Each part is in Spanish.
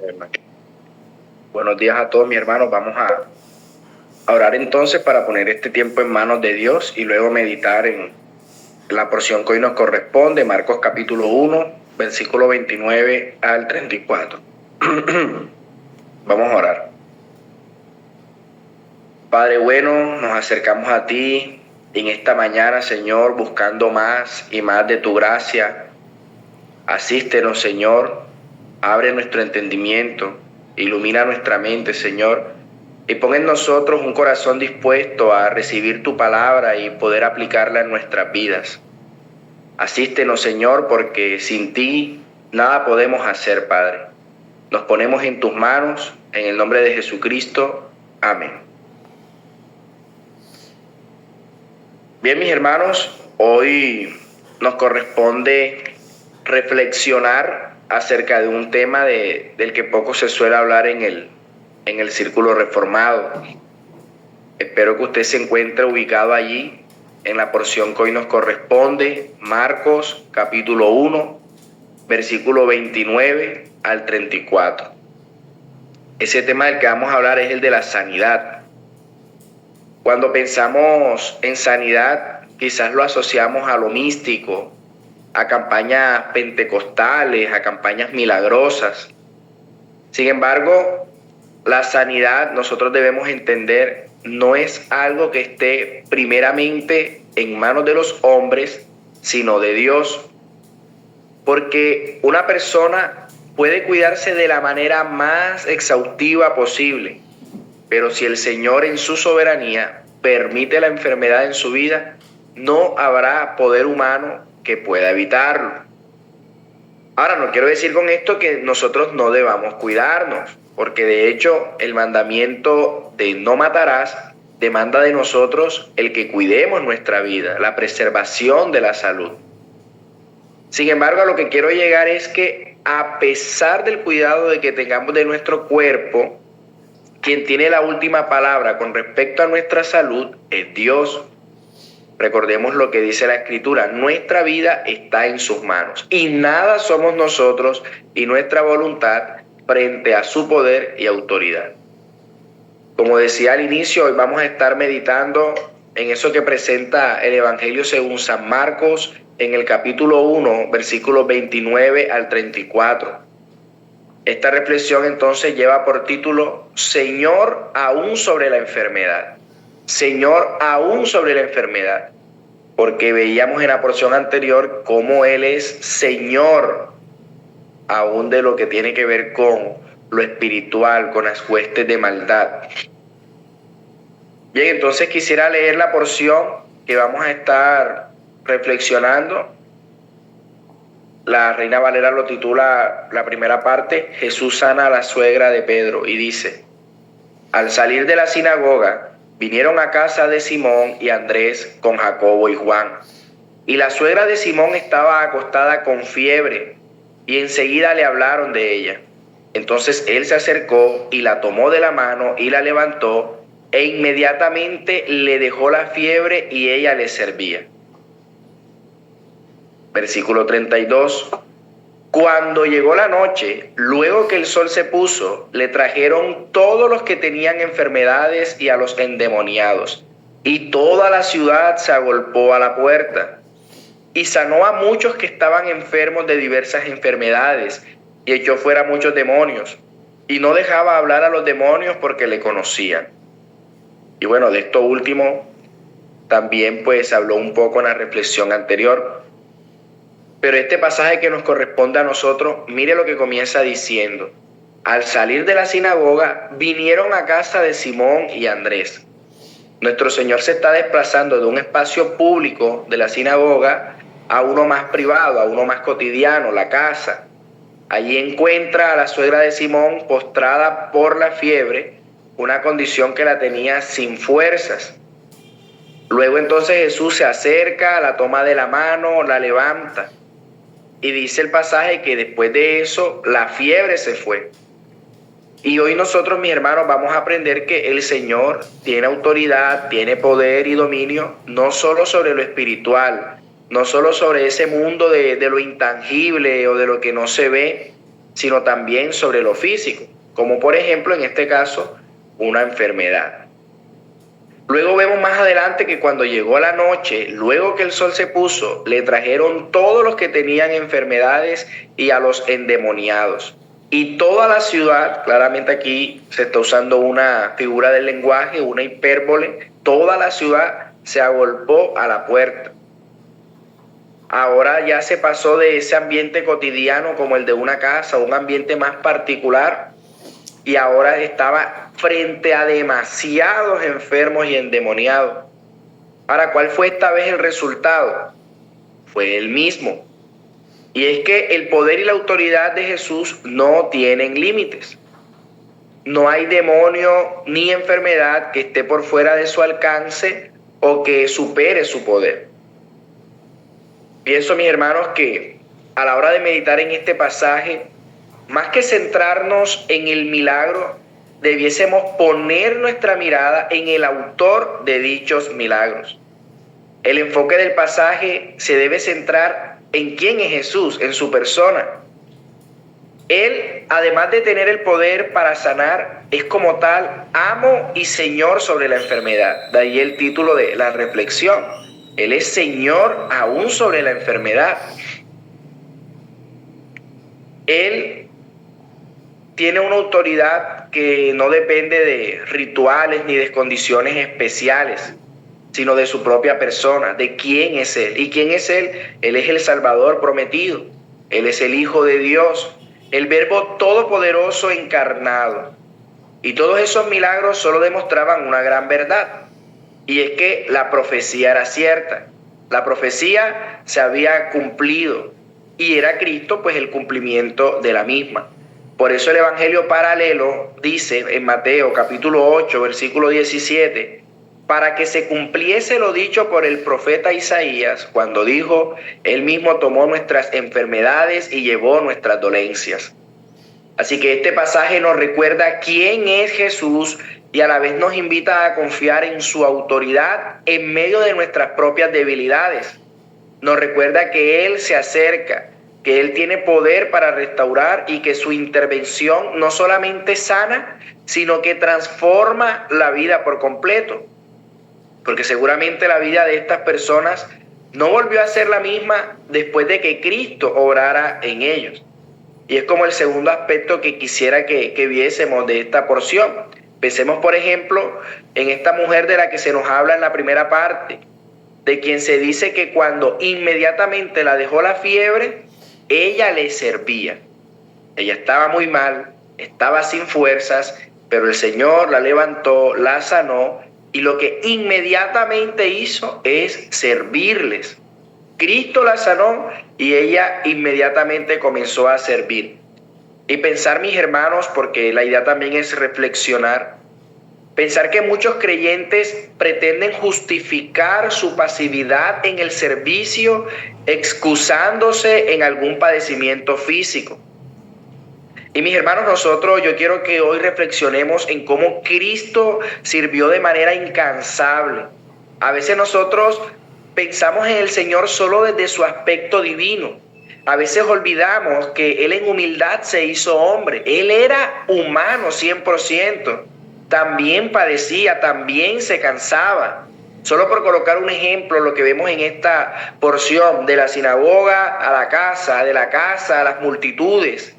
Hermano. Buenos días a todos, mis hermanos. Vamos a orar entonces para poner este tiempo en manos de Dios y luego meditar en la porción que hoy nos corresponde, Marcos capítulo 1, versículo 29 al 34. Vamos a orar. Padre bueno, nos acercamos a ti en esta mañana, Señor, buscando más y más de tu gracia. Asístenos, Señor, abre nuestro entendimiento, ilumina nuestra mente, Señor, y pon en nosotros un corazón dispuesto a recibir tu palabra y poder aplicarla en nuestras vidas. Asístenos, Señor, porque sin ti nada podemos hacer, Padre. Nos ponemos en tus manos, en el nombre de Jesucristo. Amén. Bien, mis hermanos, hoy nos corresponde reflexionar acerca de un tema del que poco se suele hablar en el círculo reformado. Espero que usted se encuentre ubicado allí en la porción que hoy nos corresponde, Marcos capítulo 1, versículo 29 al 34. Ese tema del que vamos a hablar es el de la sanidad. Cuando pensamos en sanidad, quizás lo asociamos a lo místico, a campañas pentecostales, a campañas milagrosas. Sin embargo, la sanidad, nosotros debemos entender, no es algo que esté primeramente en manos de los hombres, sino de Dios. Porque una persona puede cuidarse de la manera más exhaustiva posible, pero si el Señor en su soberanía permite la enfermedad en su vida, no habrá poder humano que pueda evitarlo. Ahora, no quiero decir con esto que nosotros no debamos cuidarnos, porque de hecho el mandamiento de no matarás demanda de nosotros el que cuidemos nuestra vida, la preservación de la salud. Sin embargo, a lo que quiero llegar es que a pesar del cuidado de que tengamos de nuestro cuerpo, quien tiene la última palabra con respecto a nuestra salud es Dios. Recordemos lo que dice la Escritura, nuestra vida está en sus manos y nada somos nosotros y nuestra voluntad frente a su poder y autoridad. Como decía al inicio, hoy vamos a estar meditando en eso que presenta el Evangelio según San Marcos en el capítulo 1, versículos 29 al 34. Esta reflexión entonces lleva por título, Señor, aún sobre la enfermedad. Señor, aún sobre la enfermedad. Porque veíamos en la porción anterior cómo Él es Señor, aún de lo que tiene que ver con lo espiritual, con las huestes de maldad. Bien, entonces quisiera leer la porción que vamos a estar reflexionando. La Reina Valera lo titula, la primera parte, Jesús sana a la suegra de Pedro, y dice, al salir de la sinagoga, vinieron a casa de Simón y Andrés con Jacobo y Juan. Y la suegra de Simón estaba acostada con fiebre, y enseguida le hablaron de ella. Entonces él se acercó y la tomó de la mano y la levantó, e inmediatamente le dejó la fiebre y ella le servía. Versículo 32. Cuando llegó la noche, luego que el sol se puso, le trajeron todos los que tenían enfermedades y a los endemoniados, y toda la ciudad se agolpó a la puerta. Y sanó a muchos que estaban enfermos de diversas enfermedades, y echó fuera muchos demonios, y no dejaba hablar a los demonios porque le conocían. Y bueno, de esto último también pues habló un poco en la reflexión anterior. Pero este pasaje que nos corresponde a nosotros, mire lo que comienza diciendo. Al salir de la sinagoga, vinieron a casa de Simón y Andrés. Nuestro Señor se está desplazando de un espacio público de la sinagoga a uno más privado, a uno más cotidiano, la casa. Allí encuentra a la suegra de Simón postrada por la fiebre, una condición que la tenía sin fuerzas. Luego entonces Jesús se acerca, la toma de la mano, la levanta. Y dice el pasaje que después de eso la fiebre se fue. Y hoy nosotros, mis hermanos, vamos a aprender que el Señor tiene autoridad, tiene poder y dominio, no solo sobre lo espiritual, no solo sobre ese mundo de lo intangible o de lo que no se ve, sino también sobre lo físico, como por ejemplo en este caso una enfermedad. Luego vemos más adelante que cuando llegó la noche, luego que el sol se puso, le trajeron todos los que tenían enfermedades y a los endemoniados. Y toda la ciudad, claramente aquí se está usando una figura del lenguaje, una hipérbole, toda la ciudad se agolpó a la puerta. Ahora ya se pasó de ese ambiente cotidiano como el de una casa, un ambiente más particular, y ahora estaba frente a demasiados enfermos y endemoniados. Ahora, ¿cuál fue esta vez el resultado? Fue el mismo. Y es que el poder y la autoridad de Jesús no tienen límites. No hay demonio ni enfermedad que esté por fuera de su alcance o que supere su poder. Pienso, mis hermanos, que a la hora de meditar en este pasaje, más que centrarnos en el milagro, debiésemos poner nuestra mirada en el autor de dichos milagros. El enfoque del pasaje se debe centrar en quién es Jesús, en su persona. Él, además de tener el poder para sanar, es como tal amo y señor sobre la enfermedad. De ahí el título de la reflexión. Él es señor aún sobre la enfermedad. Él tiene una autoridad que no depende de rituales ni de condiciones especiales, sino de su propia persona, de quién es Él. ¿Y quién es Él? Él es el Salvador prometido. Él es el Hijo de Dios, el Verbo Todopoderoso encarnado. Y todos esos milagros solo demostraban una gran verdad, y es que la profecía era cierta. La profecía se había cumplido y era Cristo pues el cumplimiento de la misma. Por eso el Evangelio paralelo dice en Mateo capítulo 8, versículo 17, para que se cumpliese lo dicho por el profeta Isaías, cuando dijo, Él mismo tomó nuestras enfermedades y llevó nuestras dolencias. Así que este pasaje nos recuerda quién es Jesús y a la vez nos invita a confiar en su autoridad en medio de nuestras propias debilidades. Nos recuerda que Él se acerca, que Él tiene poder para restaurar y que su intervención no solamente sana, sino que transforma la vida por completo. Porque seguramente la vida de estas personas no volvió a ser la misma después de que Cristo obrara en ellos. Y es como el segundo aspecto que quisiera que viésemos de esta porción. Pensemos, por ejemplo, en esta mujer de la que se nos habla en la primera parte, de quien se dice que cuando inmediatamente la dejó la fiebre, ella le servía. Ella estaba muy mal, estaba sin fuerzas, pero el Señor la levantó, la sanó, y lo que inmediatamente hizo es servirles. Cristo la sanó y ella inmediatamente comenzó a servir. Y pensar, mis hermanos, porque la idea también es reflexionar, pensar que muchos creyentes pretenden justificar su pasividad en el servicio excusándose en algún padecimiento físico. Y mis hermanos, yo quiero que hoy reflexionemos en cómo Cristo sirvió de manera incansable. A veces nosotros pensamos en el Señor solo desde su aspecto divino. A veces olvidamos que Él en humildad se hizo hombre. Él era humano 100%. También padecía, también se cansaba. Solo por colocar un ejemplo, lo que vemos en esta porción, de la sinagoga a la casa, de la casa a las multitudes.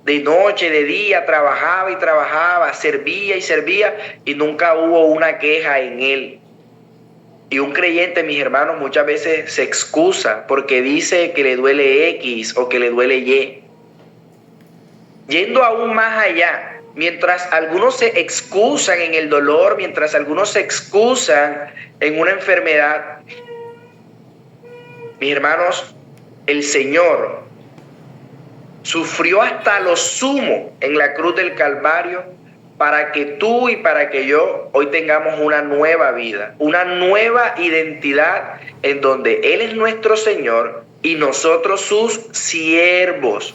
De noche, de día, trabajaba y trabajaba, servía y servía, y nunca hubo una queja en él. Y un creyente, mis hermanos, muchas veces se excusa porque dice que le duele X o que le duele Y. Yendo aún más allá, mientras algunos se excusan en el dolor, mientras algunos se excusan en una enfermedad, mis hermanos, el Señor sufrió hasta lo sumo en la cruz del Calvario para que tú y para que yo hoy tengamos una nueva vida, una nueva identidad en donde Él es nuestro Señor y nosotros sus siervos.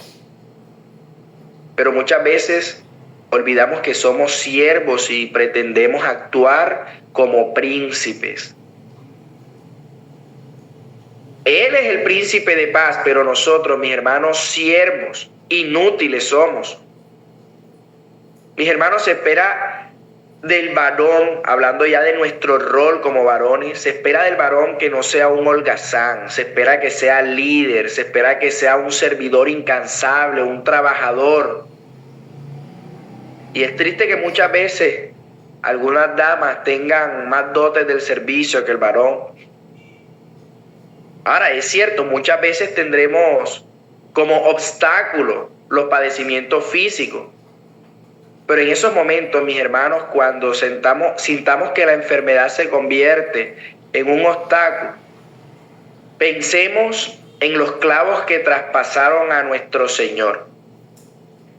Pero muchas veces olvidamos que somos siervos y pretendemos actuar como príncipes. Él es el príncipe de paz, pero nosotros, mis hermanos, siervos. inútiles somos. Mis hermanos, se espera del varón, hablando ya de nuestro rol como varones, se espera del varón que no sea un holgazán, se espera que sea líder, se espera que sea un servidor incansable, un trabajador. Y es triste que muchas veces algunas damas tengan más dotes del servicio que el varón. Ahora, es cierto, muchas veces tendremos como obstáculo los padecimientos físicos. Pero en esos momentos, mis hermanos, cuando sintamos que la enfermedad se convierte en un obstáculo, pensemos en los clavos que traspasaron a nuestro Señor.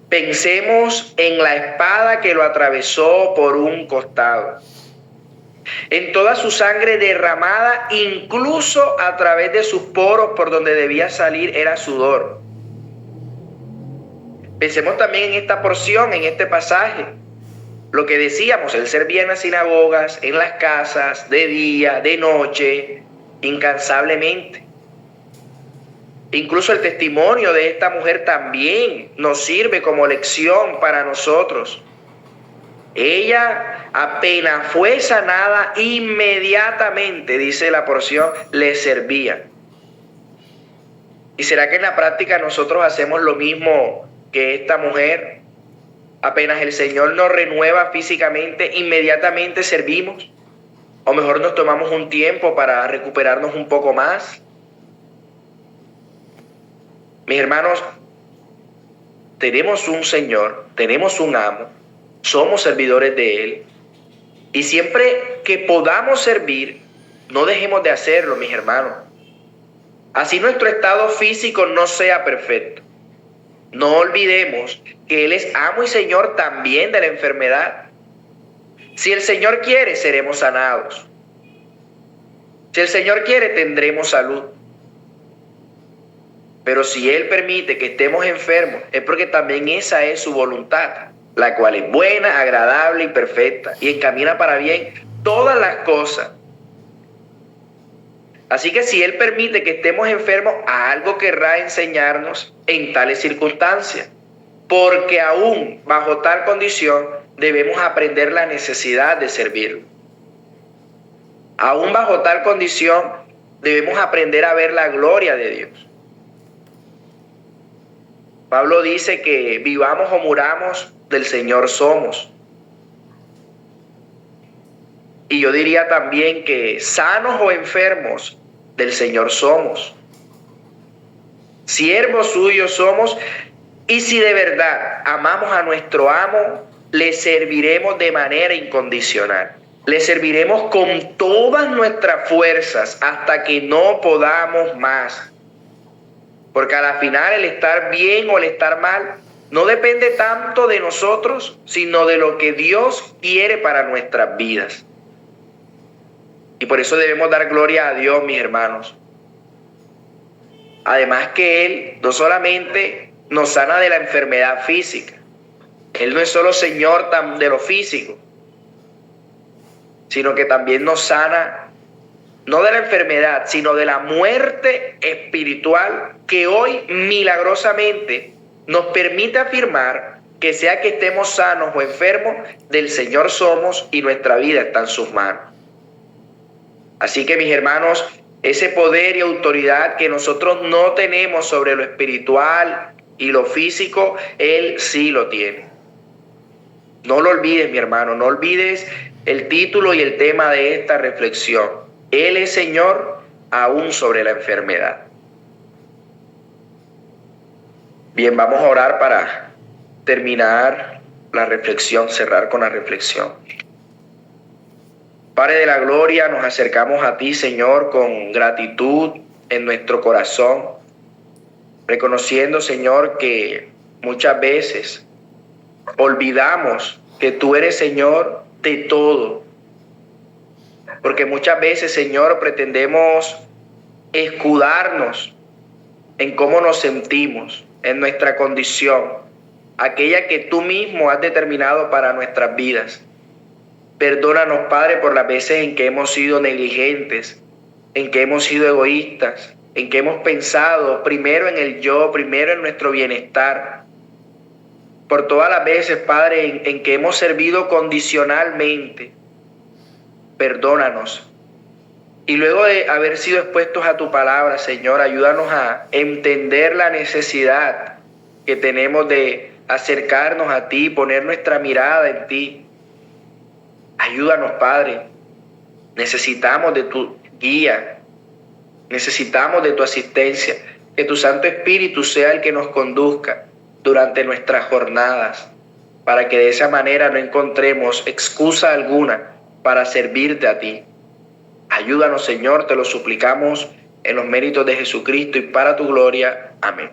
Pensemos en la espada que lo atravesó por un costado, en toda su sangre derramada, incluso a través de sus poros por donde debía salir era sudor. Pensemos también en esta porción, en este pasaje. Lo que decíamos, él servía en las sinagogas, en las casas, de día, de noche, incansablemente. Incluso el testimonio de esta mujer también nos sirve como lección para nosotros. Ella apenas fue sanada, inmediatamente, dice la porción, le servía. ¿Y será que en la práctica nosotros hacemos lo mismo que esta mujer? Apenas el Señor nos renueva físicamente, inmediatamente servimos. O mejor nos tomamos un tiempo para recuperarnos un poco más. Mis hermanos, tenemos un Señor, tenemos un amo, somos servidores de Él. Y siempre que podamos servir, no dejemos de hacerlo, mis hermanos. Así nuestro estado físico no sea perfecto. No olvidemos que Él es amo y Señor también de la enfermedad. Si el Señor quiere, seremos sanados. Si el Señor quiere, tendremos salud. Pero si Él permite que estemos enfermos, es porque también esa es su voluntad, la cual es buena, agradable y perfecta, y encamina para bien todas las cosas. Así que si Él permite que estemos enfermos, algo querrá enseñarnos en tales circunstancias, porque aún bajo tal condición debemos aprender la necesidad de servirlo. Aún bajo tal condición debemos aprender a ver la gloria de Dios. Pablo dice que vivamos o muramos, del Señor somos. Y yo diría también que sanos o enfermos, del Señor somos. Siervos suyos somos, y si de verdad amamos a nuestro amo, le serviremos de manera incondicional. Le serviremos con todas nuestras fuerzas hasta que no podamos más. Porque a la final el estar bien o el estar mal no depende tanto de nosotros, sino de lo que Dios quiere para nuestras vidas. Y por eso debemos dar gloria a Dios, mis hermanos. Además que Él no solamente nos sana de la enfermedad física. Él no es solo Señor de lo físico, sino que también nos sana no de la enfermedad, sino de la muerte espiritual que hoy milagrosamente nos permite afirmar que sea que estemos sanos o enfermos, del Señor somos y nuestra vida está en sus manos. Así que, mis hermanos, ese poder y autoridad que nosotros no tenemos sobre lo espiritual y lo físico, Él sí lo tiene. No lo olvides, mi hermano, no olvides el título y el tema de esta reflexión. Él es Señor aún sobre la enfermedad. Bien, vamos a orar para terminar la reflexión, cerrar con la reflexión. Padre de la gloria, nos acercamos a ti, Señor, con gratitud en nuestro corazón, reconociendo, Señor, que muchas veces olvidamos que tú eres Señor de todo. Porque muchas veces, Señor, pretendemos escudarnos en cómo nos sentimos, en nuestra condición, aquella que tú mismo has determinado para nuestras vidas. Perdónanos, Padre, por las veces en que hemos sido negligentes, en que hemos sido egoístas, en que hemos pensado primero en el yo, primero en nuestro bienestar, por todas las veces, Padre, en que hemos servido condicionalmente. Perdónanos. Y luego de haber sido expuestos a tu palabra, Señor, ayúdanos a entender la necesidad que tenemos de acercarnos a ti, poner nuestra mirada en ti. Ayúdanos, Padre. Necesitamos de tu guía, necesitamos de tu asistencia, que tu Santo Espíritu sea el que nos conduzca durante nuestras jornadas, para que de esa manera no encontremos excusa alguna para servirte a ti. Ayúdanos, Señor, te lo suplicamos en los méritos de Jesucristo y para tu gloria. Amén.